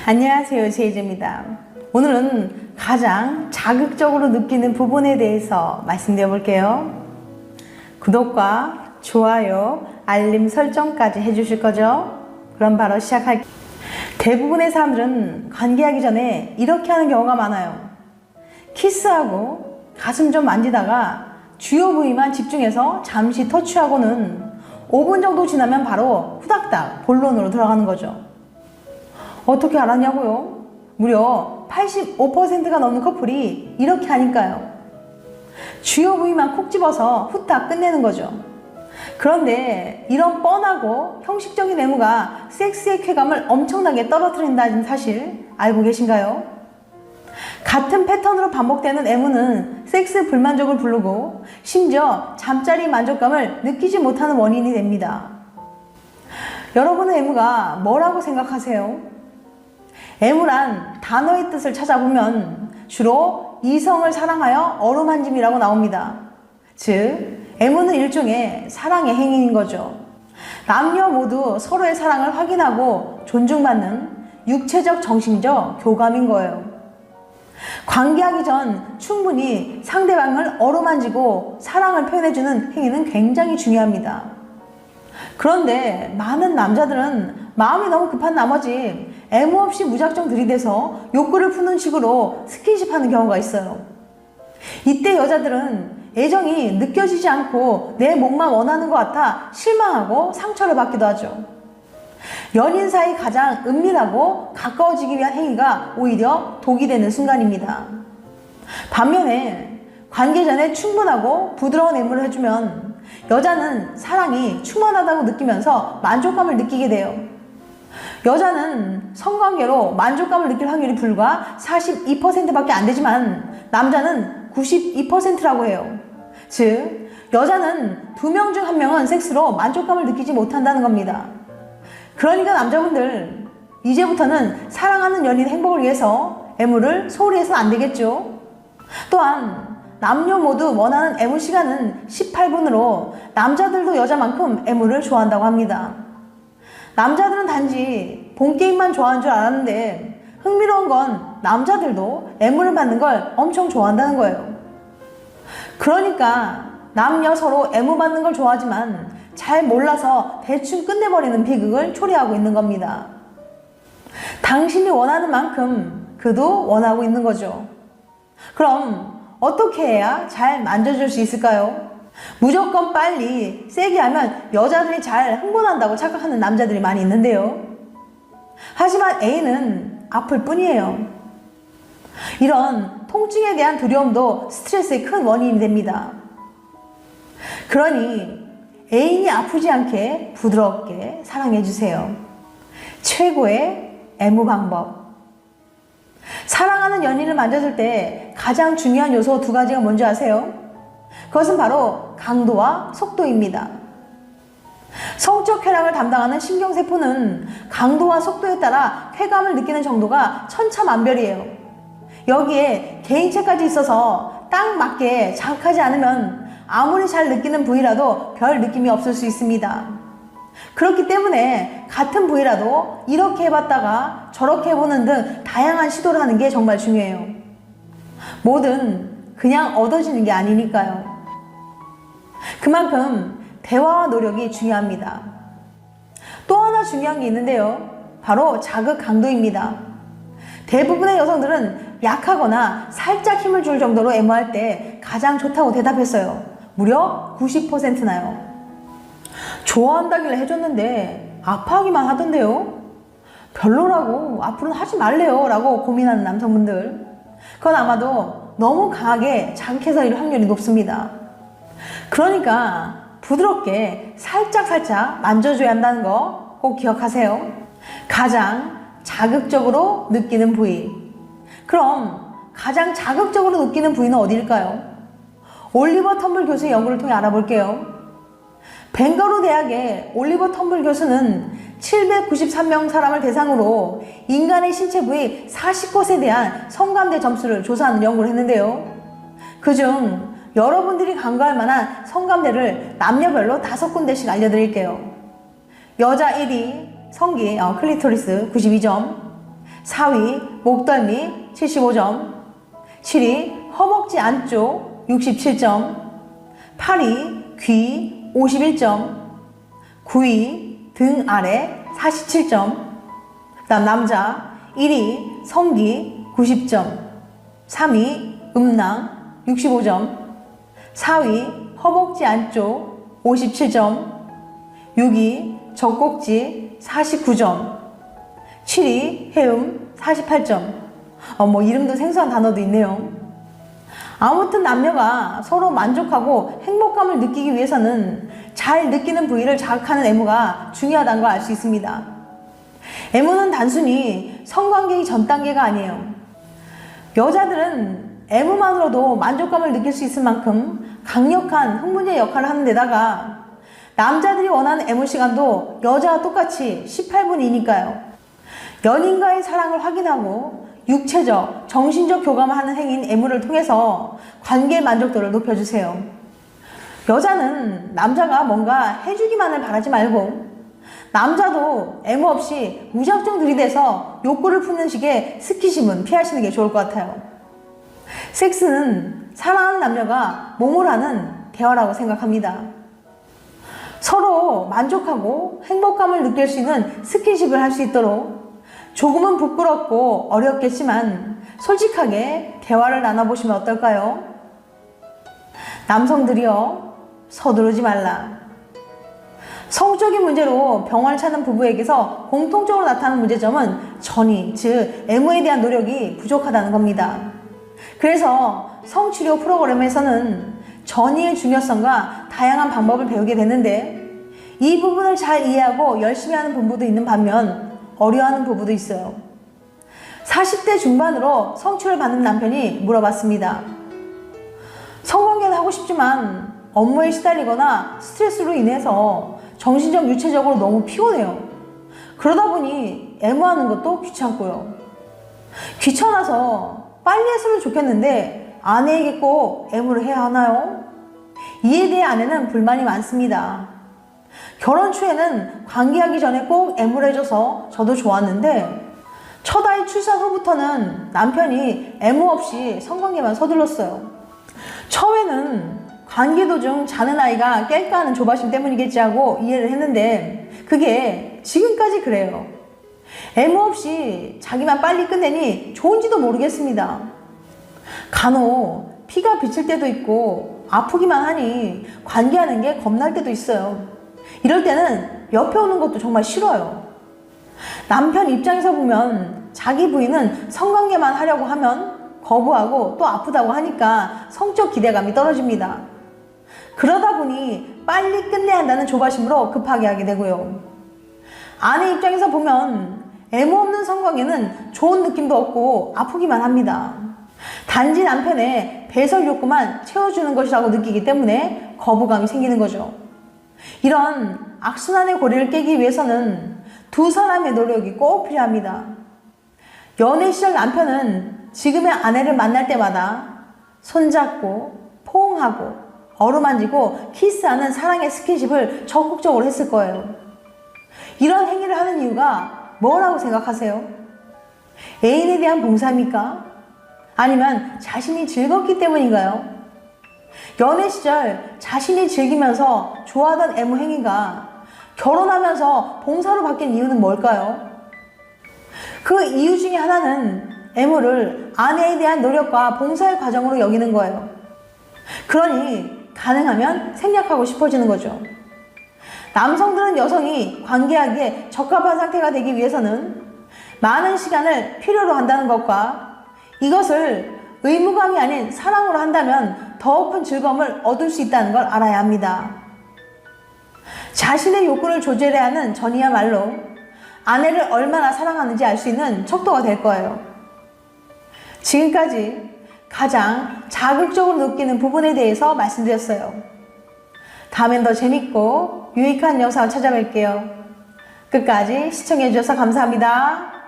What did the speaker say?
안녕하세요, 제이즈입니다. 오늘은 가장 자극적으로 느끼는 부분에 대해서 말씀드려 볼게요. 구독과 좋아요, 알림 설정까지 해주실 거죠? 그럼 바로 시작할게요. 대부분의 사람들은 관계하기 전에 이렇게 하는 경우가 많아요. 키스하고 가슴 좀 만지다가 주요 부위만 집중해서 잠시 터치하고는 5분 정도 지나면 바로 후닥닥 본론으로 들어가는 거죠. 어떻게 알았냐고요? 무려 85%가 넘는 커플이 이렇게 하니까요. 주요 부위만 콕 집어서 후딱 끝내는 거죠. 그런데 이런 뻔하고 형식적인 애무가 섹스의 쾌감을 엄청나게 떨어뜨린다는 사실 알고 계신가요? 같은 패턴으로 반복되는 애무는 섹스 불만족을 부르고 심지어 잠자리 만족감을 느끼지 못하는 원인이 됩니다. 여러분의 애무가 뭐라고 생각하세요? 애무란 단어의 뜻을 찾아보면 주로 이성을 사랑하여 어루만짐이라고 나옵니다. 즉, 애무는 일종의 사랑의 행위인 거죠. 남녀 모두 서로의 사랑을 확인하고 존중받는 육체적, 정신적 교감인 거예요. 관계하기 전 충분히 상대방을 어루만지고 사랑을 표현해주는 행위는 굉장히 중요합니다. 그런데 많은 남자들은 마음이 너무 급한 나머지 애무 없이 무작정 들이대서 욕구를 푸는 식으로 스킨십하는 경우가 있어요. 이때 여자들은 애정이 느껴지지 않고 내 몸만 원하는 것 같아 실망하고 상처를 받기도 하죠. 연인 사이 가장 은밀하고 가까워지기 위한 행위가 오히려 독이 되는 순간입니다. 반면에 관계 전에 충분하고 부드러운 애무를 해주면 여자는 사랑이 충만하다고 느끼면서 만족감을 느끼게 돼요. 여자는 성관계로 만족감을 느낄 확률이 불과 42%밖에 안 되지만 남자는 92%라고 해요. 즉, 여자는 2명 중 1명은 섹스로 만족감을 느끼지 못한다는 겁니다. 그러니까 남자분들, 이제부터는 사랑하는 연인의 행복을 위해서 애무를 소홀히 해서는 안 되겠죠. 또한 남녀 모두 원하는 애무 시간은 18분으로 남자들도 여자만큼 애무를 좋아한다고 합니다. 남자들은 단지 본게임만 좋아하는 줄 알았는데 흥미로운 건 남자들도 애무를 받는 걸 엄청 좋아한다는 거예요. 그러니까 남녀 서로 애무 받는 걸 좋아하지만 잘 몰라서 대충 끝내버리는 비극을 초래하고 있는 겁니다. 당신이 원하는 만큼 그도 원하고 있는 거죠. 그럼 어떻게 해야 잘 만져줄 수 있을까요? 무조건 빨리 세게 하면 여자들이 잘 흥분한다고 착각하는 남자들이 많이 있는데요. 하지만 A는 아플 뿐이에요. 이런 통증에 대한 두려움도 스트레스의 큰 원인이 됩니다. 그러니 애인이 아프지 않게 부드럽게 사랑해주세요. 최고의 애무 방법. 사랑하는 연인을 만져줄 때 가장 중요한 요소 2가지가 뭔지 아세요? 그것은 바로 강도와 속도입니다. 성적 쾌락을 담당하는 신경세포는 강도와 속도에 따라 쾌감을 느끼는 정도가 천차만별이에요. 여기에 개인차까지 있어서 딱 맞게 자극하지 않으면 아무리 잘 느끼는 부위라도 별 느낌이 없을 수 있습니다. 그렇기 때문에 같은 부위라도 이렇게 해봤다가 저렇게 해보는 등 다양한 시도를 하는 게 정말 중요해요. 뭐든 그냥 얻어지는 게 아니니까요. 그만큼 대화와 노력이 중요합니다. 또 하나 중요한 게 있는데요. 바로 자극 강도입니다. 대부분의 여성들은 약하거나 살짝 힘을 줄 정도로 애무할 때 가장 좋다고 대답했어요. 무려 90%나요. 좋아한다길래 해줬는데 아파하기만 하던데요. 별로라고 앞으로는 하지 말래요 라고 고민하는 남성분들, 그건 아마도 너무 강하게 자극해서 이럴 확률이 높습니다. 그러니까 부드럽게 살짝 만져줘야 한다는 거 꼭 기억하세요. 가장 자극적으로 느끼는 부위. 그럼 가장 자극적으로 느끼는 부위는 어디일까요? 올리버 텀블 교수의 연구를 통해 알아볼게요. 벵거루 대학의 올리버 텀블 교수는 793명 사람을 대상으로 인간의 신체 부위 40곳에 대한 성감대 점수를 조사하는 연구를 했는데요. 그중 여러분들이 간과할 만한 성감대를 남녀별로 5군데씩 알려드릴게요. 여자 1위 성기 클리토리스 92점, 4위 목덜미 75점, 7위 허벅지 안쪽 67점, 8위 귀 51점, 9위 등 아래 47점, 그다음 남자 1위 성기 90점, 3위 음낭 65점, 4위 허벅지 안쪽 57점, 6위 젖꼭지 49점, 7위 해음 48점. 이름도 생소한 단어도 있네요. 아무튼 남녀가 서로 만족하고 행복감을 느끼기 위해서는 잘 느끼는 부위를 자극하는 애무가 중요하다는 걸 알 수 있습니다. 애무는 단순히 성관계 전 단계가 아니에요. 여자들은 애무만으로도 만족감을 느낄 수 있을 만큼 강력한 흥분제 역할을 하는 데다가 남자들이 원하는 애무 시간도 여자와 똑같이 18분이니까요. 연인과의 사랑을 확인하고 육체적, 정신적 교감을 하는 행위인 애무를 통해서 관계의 만족도를 높여주세요. 여자는 남자가 뭔가 해주기만을 바라지 말고 남자도 애무 없이 무작정 들이대서 욕구를 푸는 식의 스킨십은 피하시는 게 좋을 것 같아요. 섹스는 사랑하는 남녀가 몸으로 하는 대화라고 생각합니다. 서로 만족하고 행복감을 느낄 수 있는 스킨십을 할 수 있도록 조금은 부끄럽고 어렵겠지만 솔직하게 대화를 나눠보시면 어떨까요? 남성들이여, 서두르지 말라. 성적인 문제로 병원을 찾는 부부에게서 공통적으로 나타나는 문제점은 전이, 즉 애무에 대한 노력이 부족하다는 겁니다. 그래서 성치료 프로그램에서는 전이의 중요성과 다양한 방법을 배우게 되는데 이 부분을 잘 이해하고 열심히 하는 부부도 있는 반면 어려워하는 부부도 있어요. 40대 중반으로 성취를 받는 남편이 물어봤습니다. 성관계는 하고 싶지만 업무에 시달리거나 스트레스로 인해서 정신적, 유체적으로 너무 피곤해요. 그러다 보니 애무하는 것도 귀찮고요. 귀찮아서 빨리 했으면 좋겠는데 아내에게 꼭 애무를 해야 하나요? 이에 대해 아내는 불만이 많습니다. 결혼 초에는 관계하기 전에 꼭 애무를 해줘서 저도 좋았는데 첫 아이 출산 후부터는 남편이 애무 없이 성관계만 서둘렀어요. 처음에는 관계 도중 자는 아이가 깰까 하는 조바심 때문이겠지 하고 이해를 했는데 그게 지금까지 그래요. 애무 없이 자기만 빨리 끝내니 좋은지도 모르겠습니다. 간혹 피가 비칠 때도 있고 아프기만 하니 관계하는 게 겁날 때도 있어요. 이럴 때는 옆에 오는 것도 정말 싫어요. 남편 입장에서 보면 자기 부인은 성관계만 하려고 하면 거부하고 또 아프다고 하니까 성적 기대감이 떨어집니다. 그러다 보니 빨리 끝내야 한다는 조바심으로 급하게 하게 되고요. 아내 입장에서 보면 애무 없는 성관계는 좋은 느낌도 없고 아프기만 합니다. 단지 남편의 배설 욕구만 채워주는 것이라고 느끼기 때문에 거부감이 생기는 거죠. 이런 악순환의 고리를 깨기 위해서는 두 사람의 노력이 꼭 필요합니다. 연애 시절 남편은 지금의 아내를 만날 때마다 손잡고 포옹하고 어루만지고 키스하는 사랑의 스킨십을 적극적으로 했을 거예요. 이런 행위를 하는 이유가 뭐라고 생각하세요? 애인에 대한 봉사입니까? 아니면 자신이 즐겁기 때문인가요? 연애 시절 자신이 즐기면서 좋아하던 애무 행위가 결혼하면서 봉사로 바뀐 이유는 뭘까요? 그 이유 중에 하나는 애무를 아내에 대한 노력과 봉사의 과정으로 여기는 거예요. 그러니 가능하면 생략하고 싶어지는 거죠. 남성들은 여성이 관계하기에 적합한 상태가 되기 위해서는 많은 시간을 필요로 한다는 것과 이것을 의무감이 아닌 사랑으로 한다면 더 큰 즐거움을 얻을 수 있다는 걸 알아야 합니다. 자신의 욕구를 조절해야 하는 전이야말로 아내를 얼마나 사랑하는지 알 수 있는 척도가 될 거예요. 지금까지 가장 자극적으로 느끼는 부분에 대해서 말씀드렸어요. 다음엔 더 재밌고 유익한 영상을 찾아뵐게요. 끝까지 시청해주셔서 감사합니다.